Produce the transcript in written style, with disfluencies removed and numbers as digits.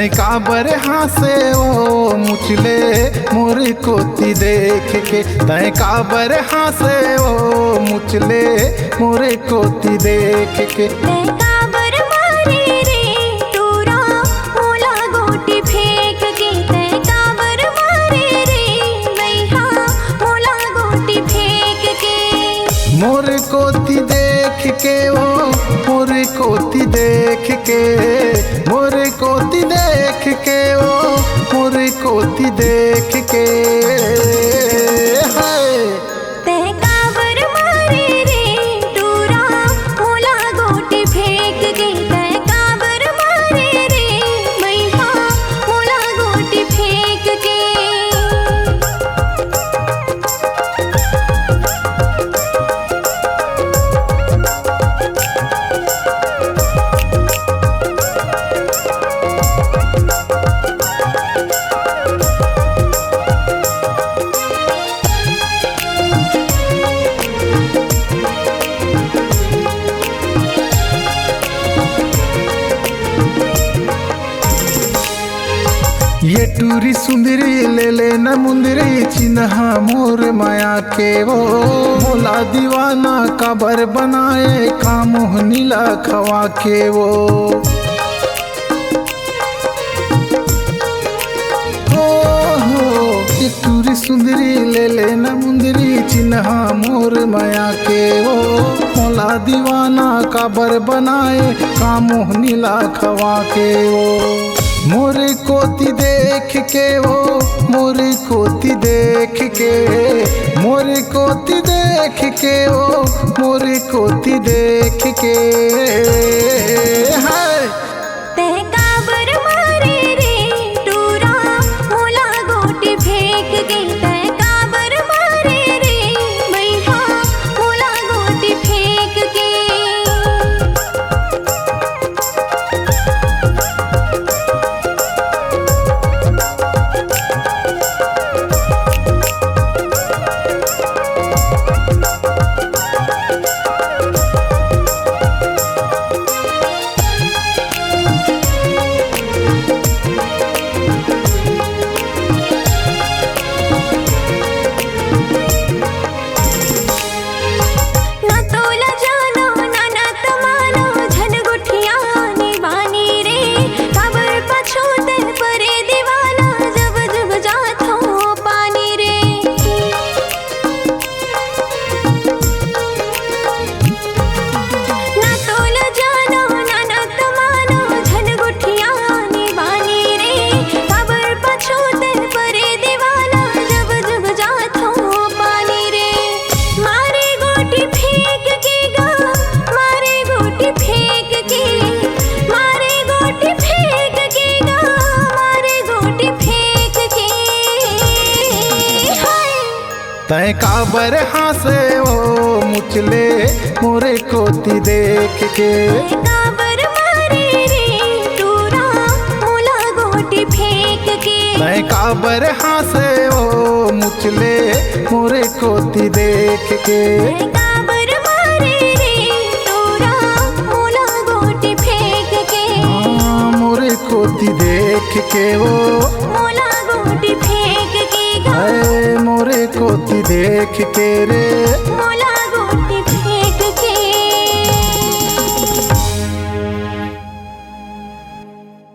तय काबर हासे ओ मुचले मोरे कोती देख के। तय काबर हासे ओ मुचले मोरे कोती देख के। मोरे कोती देख के ओ मोरे कोती देख के, मोरे कोती देख के ओ मोरे कोती देख के। ये टूरी सुंदरी ले ले न मुंदरी चिन्हा मोर माया के वो। मोला दीवाना काबर बनाए कामुह नीला खवा के वो। ये टूरी सुंदरी ले ले न मुंदरी चिन्हा मोर माया के वो। मोला दीवाना काबर बनाए कामुह नीला खवा के वो। मोरे कोती देख के वो मोरे कोती देख के, मोरे कोती देख के वो मोरे कोती देख के। तय काबर हासे ओ मुचले मोरे कोती देख के। तय काबर हासे ओ मुचले मोरे कोती देख के। मोरे कोती देख के वो मोरे कोती देख के रे।